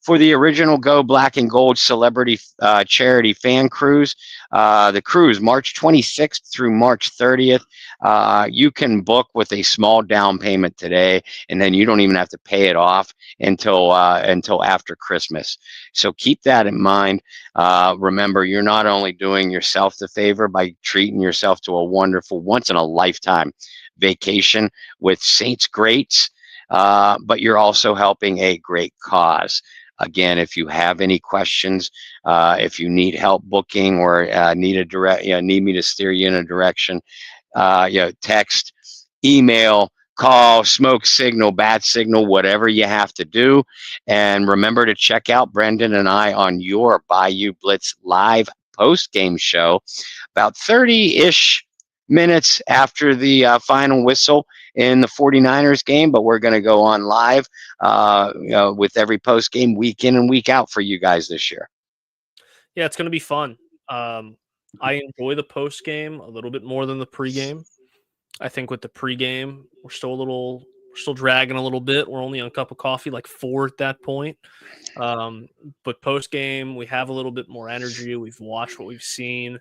for the original Go Black and Gold Celebrity Charity Fan Cruise. The cruise, March 26th through March 30th. You can book with a small down payment today, and then you don't even have to pay it off until after Christmas. So keep that in mind. Remember, you're not only doing yourself the favor by treating yourself to a wonderful, once-in-a-lifetime vacation with Saints greats, but you're also helping a great cause. Again, if you have any questions, if you need help booking or need me to steer you in a direction, text, email, call, smoke signal, bat signal, whatever you have to do. And remember to check out Brendan and I on your Bayou Blitz live post-game show about 30-ish minutes after the final whistle in the 49ers game, but we're going to go on live with every post game, week in and week out for you guys this year. Yeah, it's going to be fun. I enjoy the post game a little bit more than the pregame. I think with the pregame, we're still dragging a little bit. We're only on a cup of coffee, like 4 at that point. But post game, we have a little bit more energy. We've watched what we've seen.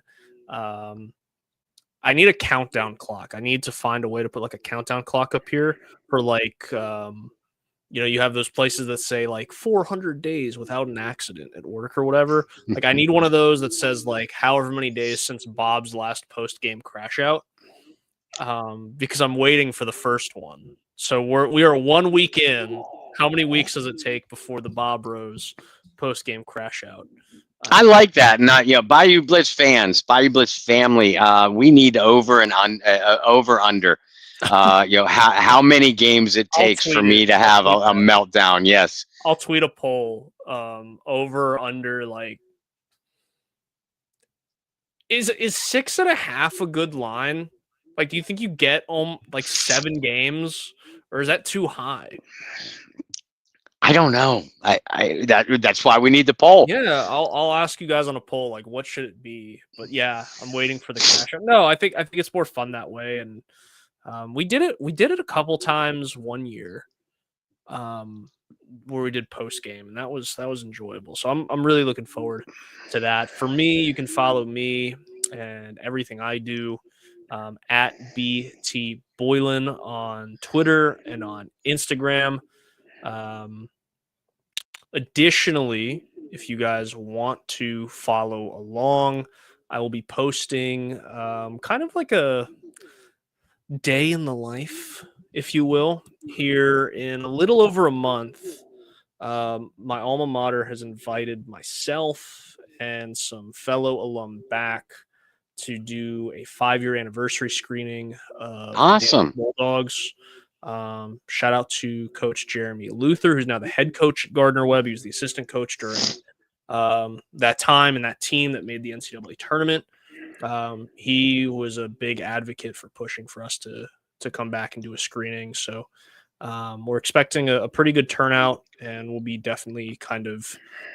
I need a countdown clock. I need to find a way to put like a countdown clock up here for like, you have those places that say like 400 days without an accident at work or whatever. Like I need one of those that says like however many days since Bob's last post-game crash out, because I'm waiting for the first one. So we are 1 week in. How many weeks does it take before the Bob Rose post-game crash out? I like that. And Bayou Blitz fans, Bayou Blitz family, we need over under. How many games it takes for me to have a meltdown. Yes, I'll tweet a poll. Over under, like, is 6.5 a good line? Like, do you think you get like 7 games, or is that too high? I don't know. That's why we need the poll. Yeah, I'll ask you guys on a poll, like what should it be? But yeah, I'm waiting for the cash out. No, I think it's more fun that way. And we did it a couple times one year, where we did post game, and that was enjoyable. So I'm really looking forward to that. For me, you can follow me and everything I do at BT Boylan on Twitter and on Instagram. Additionally, if you guys want to follow along, I will be posting kind of like a day in the life, if you will, here in a little over a month. My alma mater has invited myself and some fellow alum back to do a 5-year anniversary screening of Awesome. Bulldogs. Shout out to Coach Jeremy Luther, who's now the head coach at Gardner Webb. He was the assistant coach during that time and that team that made the NCAA tournament. He was a big advocate for pushing for us to come back and do a screening. So we're expecting a pretty good turnout, and we'll be definitely kind of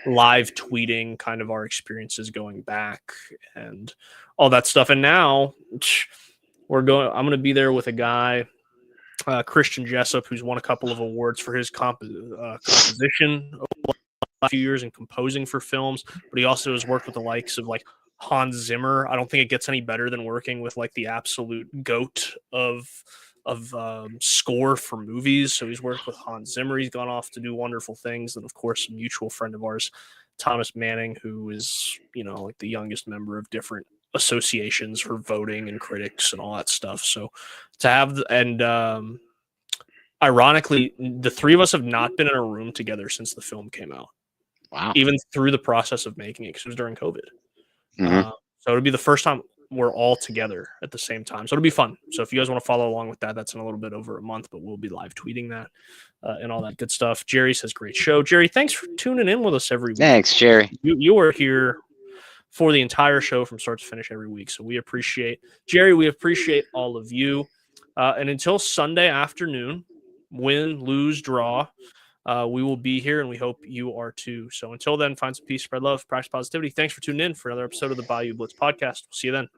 live tweeting kind of our experiences going back and all that stuff. And now I'm going to be there with a guy, Christian Jessup, who's won a couple of awards for his composition over a few years and composing for films, but he also has worked with the likes of like Hans Zimmer. I don't think it gets any better than working with like the absolute goat of score for movies. So he's worked with Hans Zimmer. He's gone off to do wonderful things. And of course, a mutual friend of ours, Thomas Manning, who is, like the youngest member of different associations for voting and critics and all that stuff. So to have, ironically, the three of us have not been in a room together since the film came out. Wow. Even through the process of making it, because it was during COVID. Mm-hmm. So it'll be the first time we're all together at the same time. So it'll be fun. So if you guys want to follow along with that, that's in a little bit over a month, but we'll be live tweeting that and all that good stuff. Jerry says, great show. Jerry, thanks for tuning in with us every week. Thanks, Jerry. You are here for the entire show from start to finish every week. So we appreciate Jerry. We appreciate all of you. And until Sunday afternoon, win, lose, draw, we will be here, and we hope you are too. So until then, find some peace, spread love, practice positivity. Thanks for tuning in for another episode of the Bayou Blitz podcast. We'll see you then.